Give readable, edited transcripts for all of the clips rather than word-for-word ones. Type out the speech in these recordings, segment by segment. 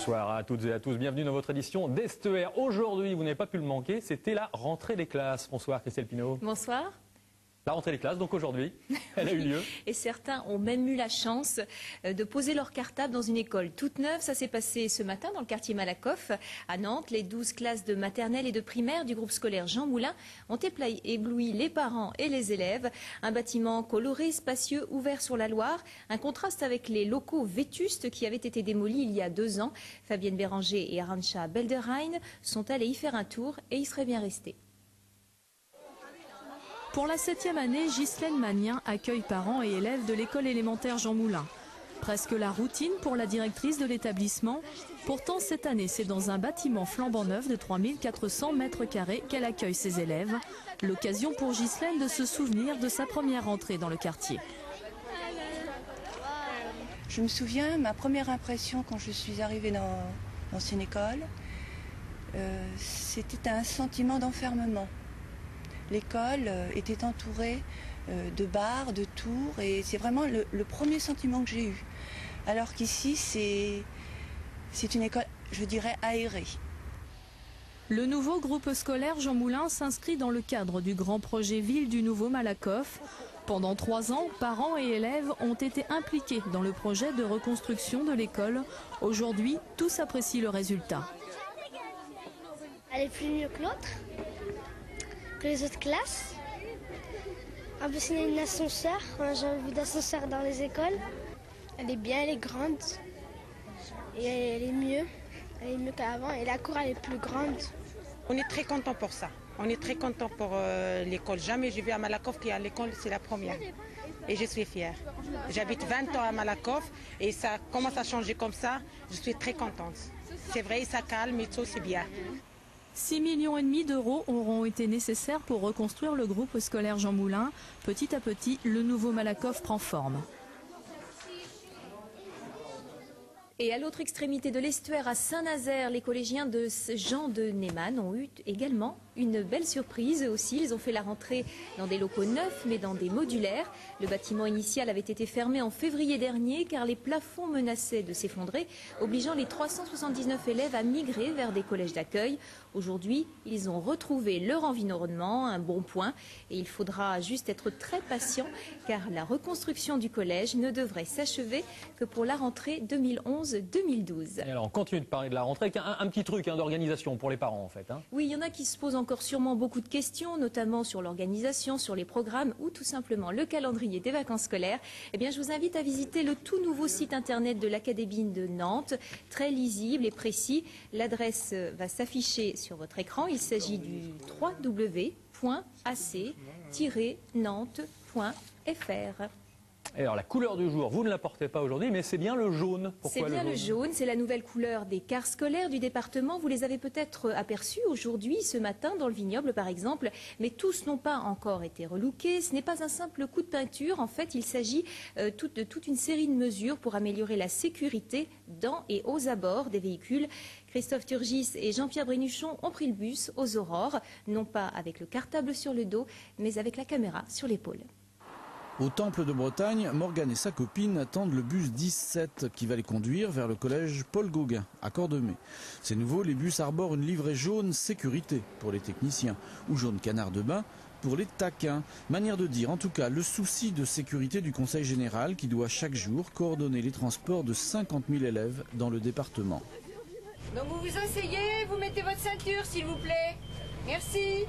Bonsoir à toutes et à tous, bienvenue dans votre édition d'Est-ER. Aujourd'hui, vous n'avez pas pu le manquer, c'était la rentrée des classes. Bonsoir Christelle Pinault. Bonsoir. La rentrée des classes, donc aujourd'hui, elle a eu lieu. Et certains ont même eu la chance de poser leur cartable dans une école toute neuve. Ça s'est passé ce matin dans le quartier Malakoff à Nantes. Les 12 classes de maternelle et de primaire du groupe scolaire Jean Moulin ont ébloui les parents et les élèves. Un bâtiment coloré, spacieux, ouvert sur la Loire. Un contraste avec les locaux vétustes qui avaient été démolis il y a 2 ans. Fabienne Béranger et Arantxa Belderheim sont allés y faire un tour et y seraient bien restés. Pour la 7e année, Ghislaine Magnien accueille parents et élèves de l'école élémentaire Jean Moulin. Presque la routine pour la directrice de l'établissement. Pourtant, cette année, c'est dans un bâtiment flambant neuf de 3400 mètres carrés qu'elle accueille ses élèves. L'occasion pour Ghislaine de se souvenir de sa première rentrée dans le quartier. Je me souviens, ma première impression quand je suis arrivée dans l'ancienne école, c'était un sentiment d'enfermement. L'école était entourée de bars, de tours, et c'est vraiment le premier sentiment que j'ai eu. Alors qu'ici, c'est une école, je dirais, aérée. Le nouveau groupe scolaire Jean Moulin s'inscrit dans le cadre du grand projet Ville du Nouveau Malakoff. Pendant 3 ans, parents et élèves ont été impliqués dans le projet de reconstruction de l'école. Aujourd'hui, tous apprécient le résultat. Elle est plus mieux que l'autre, que les autres classes. En plus, il y a un ascenseur. J'ai jamais vu d'ascenseur dans les écoles. Elle est bien, elle est grande. Et elle est mieux. Elle est mieux qu'avant. Et la cour, elle est plus grande. On est très content pour ça. On est très content pour l'école. Jamais j'ai vu à Malakoff qui à l'école, c'est la première. Et je suis fière. J'habite 20 ans à Malakoff et ça commence à changer comme ça. Je suis très contente. C'est vrai, ça calme et tout, c'est bien. 6,5 millions d'euros auront été nécessaires pour reconstruire le groupe scolaire Jean Moulin. Petit à petit, le nouveau Malakoff prend forme. Et à l'autre extrémité de l'estuaire, à Saint-Nazaire, les collégiens de Jean de Neyman ont eu également une belle surprise aussi. Ils ont fait la rentrée dans des locaux neufs, mais dans des modulaires. Le bâtiment initial avait été fermé en février dernier car les plafonds menaçaient de s'effondrer, obligeant les 379 élèves à migrer vers des collèges d'accueil. Aujourd'hui, ils ont retrouvé leur environnement, un bon point. Et il faudra juste être très patient car la reconstruction du collège ne devrait s'achever que pour la rentrée 2011-2012. Et alors, on continue de parler de la rentrée avec un petit truc d'organisation pour les parents en fait. Oui, il y en a qui se posent encore sûrement beaucoup de questions, notamment sur l'organisation, sur les programmes ou tout simplement le calendrier des vacances scolaires. Eh bien, je vous invite à visiter le tout nouveau site internet de l'Académie de Nantes, très lisible et précis. L'adresse va s'afficher sur votre écran. Il s'agit du www.ac-nantes.fr. Et alors la couleur du jour, vous ne la portez pas aujourd'hui, mais c'est bien le jaune. C'est bien le jaune, c'est la nouvelle couleur des cars scolaires du département. Vous les avez peut-être aperçus aujourd'hui, ce matin, dans le vignoble par exemple, mais tous n'ont pas encore été relookés. Ce n'est pas un simple coup de peinture, en fait il s'agit de toute une série de mesures pour améliorer la sécurité dans et aux abords des véhicules. Christophe Turgis et Jean-Pierre Brénuchon ont pris le bus aux Aurores, non pas avec le cartable sur le dos, mais avec la caméra sur l'épaule. Au Temple de Bretagne, Morgane et sa copine attendent le bus 17 qui va les conduire vers le collège Paul Gauguin à Cordemais. C'est nouveau, les bus arborent une livrée jaune sécurité pour les techniciens ou jaune canard de bain pour les taquins. Manière de dire en tout cas le souci de sécurité du Conseil général qui doit chaque jour coordonner les transports de 50 000 élèves dans le département. Donc vous vous asseyez, vous mettez votre ceinture s'il vous plaît. Merci.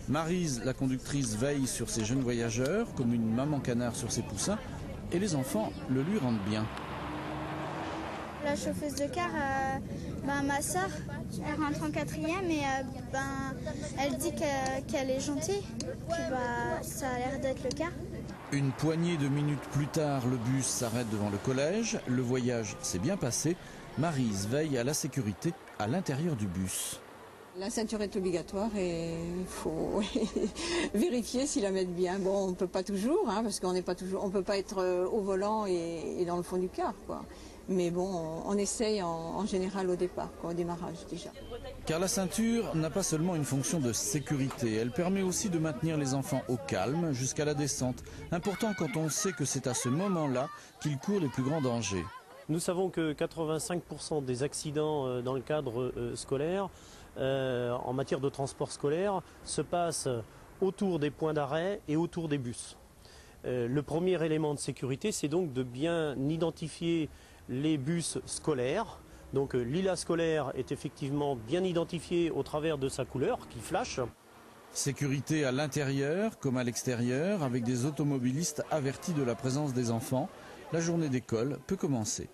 Maryse, la conductrice, veille sur ses jeunes voyageurs, comme une maman canard sur ses poussins, et les enfants le lui rendent bien. La chauffeuse de car, ma soeur, elle rentre en 4e et elle dit qu'elle est gentille. Puis, ça a l'air d'être le cas. Une poignée de minutes plus tard, le bus s'arrête devant le collège. Le voyage s'est bien passé. Maryse veille à la sécurité à l'intérieur du bus. La ceinture est obligatoire et il faut vérifier s'ils la mettent bien. Bon, on ne peut pas toujours, parce qu'on n'est pas toujours, on peut pas être au volant et dans le fond du car, quoi. Mais bon, on essaye en général au départ, au démarrage déjà. Car la ceinture n'a pas seulement une fonction de sécurité, elle permet aussi de maintenir les enfants au calme jusqu'à la descente. Important quand on sait que c'est à ce moment-là qu'ils courent les plus grands dangers. Nous savons que 85% des accidents dans le cadre scolaire, en matière de transport scolaire, se passent autour des points d'arrêt et autour des bus. Le premier élément de sécurité, c'est donc de bien identifier les bus scolaires. Donc l'ILA scolaire est effectivement bien identifié au travers de sa couleur qui flash. Sécurité à l'intérieur comme à l'extérieur, avec des automobilistes avertis de la présence des enfants. La journée d'école peut commencer.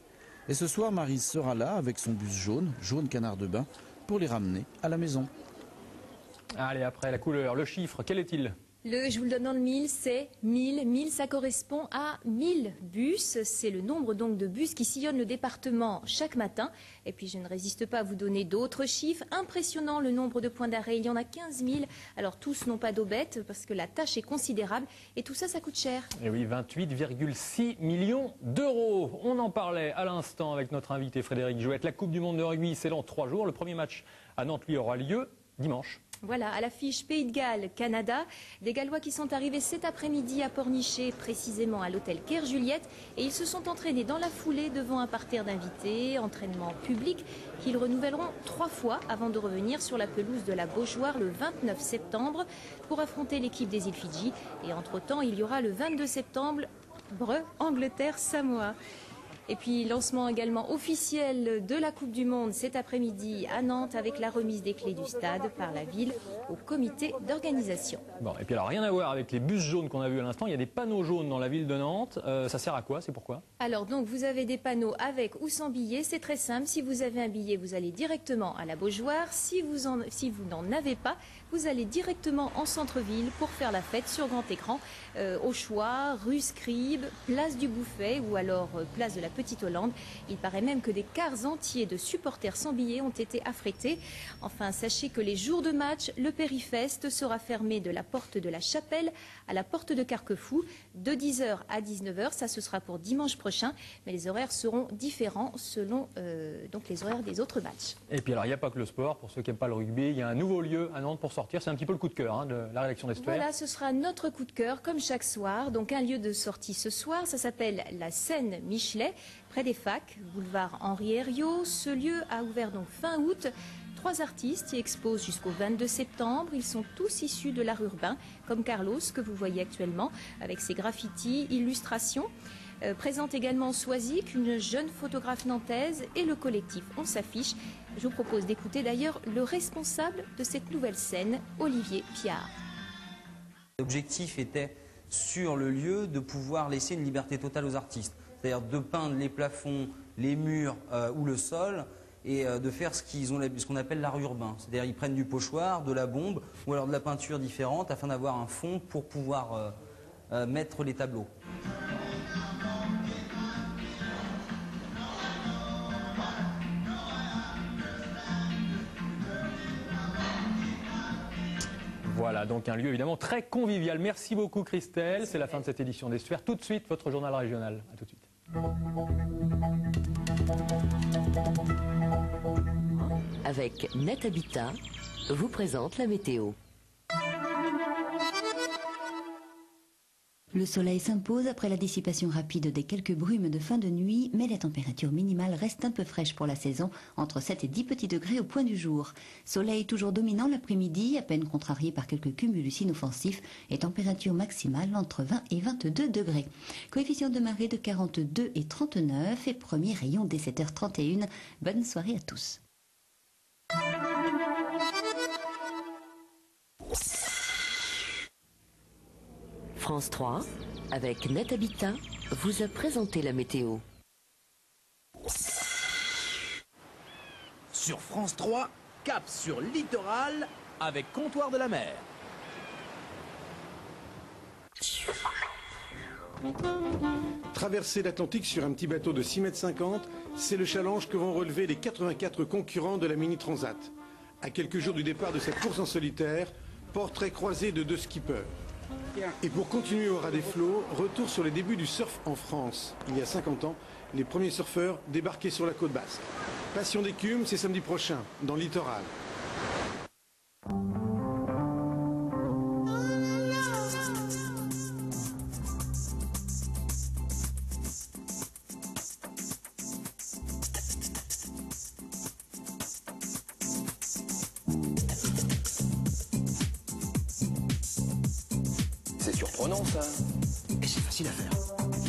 Et ce soir, Maryse sera là avec son bus jaune, jaune canard de bain, pour les ramener à la maison. Allez, après la couleur, le chiffre, quel est-il ? Je vous le donne dans le mille, c'est 1000. 1000, ça correspond à 1000 bus. C'est le nombre donc de bus qui sillonnent le département chaque matin. Et puis je ne résiste pas à vous donner d'autres chiffres. Impressionnant le nombre de points d'arrêt. Il y en a 15 000. Alors tous n'ont pas d'eau bête parce que la tâche est considérable. Et tout ça, ça coûte cher. Et oui, 28,6 millions d'euros. On en parlait à l'instant avec notre invité Frédéric Jouette. La Coupe du Monde de rugby, c'est dans 3 jours. Le premier match à Nantes, lui, aura lieu dimanche. Voilà, à l'affiche Pays de Galles, Canada, des Gallois qui sont arrivés cet après-midi à Pornichet, précisément à l'hôtel Kerr-Juliette, et ils se sont entraînés dans la foulée devant un parterre d'invités, entraînement public qu'ils renouvelleront 3 fois avant de revenir sur la pelouse de la Beaujoire le 29 septembre pour affronter l'équipe des îles Fidji. Et entre-temps, il y aura le 22 septembre, Angleterre-Samoa. Et puis lancement également officiel de la Coupe du Monde cet après-midi à Nantes avec la remise des clés du stade par la ville au comité d'organisation. Bon, et puis alors rien à voir avec les bus jaunes qu'on a vus à l'instant, il y a des panneaux jaunes dans la ville de Nantes. Ça sert à quoi? C'est pourquoi? Alors donc vous avez des panneaux avec ou sans billet, c'est très simple. Si vous avez un billet, vous allez directement à la Beaujoire. Si vous n'en avez pas, vous allez directement en centre-ville pour faire la fête sur grand écran, au choix, rue Scribe, place du Bouffet ou alors place de la Petite Hollande. Il paraît même que des cars entiers de supporters sans billets ont été affrétés. Enfin, sachez que les jours de match, le Périfest sera fermé de la porte de la Chapelle à la porte de Carquefou de 10h à 19h. Ça, ce sera pour dimanche prochain, mais les horaires seront différents selon donc les horaires des autres matchs. Et puis alors, il n'y a pas que le sport. Pour ceux qui n'aiment pas le rugby, il y a un nouveau lieu à Nantes pour sortir. C'est un petit peu le coup de cœur de la rédaction d'Estuaire. Voilà, ce sera notre coup de cœur, comme chaque soir. Donc un lieu de sortie ce soir, ça s'appelle la Seine Michelet, près des facs, boulevard Henri Herriot. Ce lieu a ouvert donc fin août. 3 artistes y exposent jusqu'au 22 septembre. Ils sont tous issus de l'art urbain, comme Carlos, que vous voyez actuellement, avec ses graffitis, illustrations. Présente également Soisic, une jeune photographe nantaise, et le collectif On s'affiche. Je vous propose d'écouter d'ailleurs le responsable de cette nouvelle scène, Olivier Piard. L'objectif était, sur le lieu, de pouvoir laisser une liberté totale aux artistes. C'est-à-dire de peindre les plafonds, les murs ou le sol, et de faire ce qu'on appelle l'art urbain. C'est-à-dire ils prennent du pochoir, de la bombe, ou alors de la peinture différente, afin d'avoir un fond pour pouvoir mettre les tableaux. Voilà, donc un lieu évidemment très convivial. Merci beaucoup Christelle, c'est la fin de cette édition d'Estuaire. Tout de suite, votre journal régional. A tout de suite. Avec Net Habitat, vous présente la météo. Le soleil s'impose après la dissipation rapide des quelques brumes de fin de nuit, mais les températures minimales restent un peu fraîches pour la saison, entre 7 et 10 petits degrés au point du jour. Soleil toujours dominant l'après-midi, à peine contrarié par quelques cumulus inoffensifs, et température maximale entre 20 et 22 degrés. Coefficient de marée de 42 et 39, et premier rayon dès 7h31. Bonne soirée à tous. France 3, avec Net Habitat, vous a présenté la météo. Sur France 3, cap sur littoral avec Comptoir de la Mer. Traverser l'Atlantique sur un petit bateau de 6,50 m, c'est le challenge que vont relever les 84 concurrents de la Mini Transat. À quelques jours du départ de cette course en solitaire, portrait croisé de 2 skippers. Et pour continuer au ras des flots, retour sur les débuts du surf en France. Il y a 50 ans, les premiers surfeurs débarquaient sur la côte basque. Passion d'écume, c'est samedi prochain, dans le littoral. surprenant ça. Et c'est facile à faire.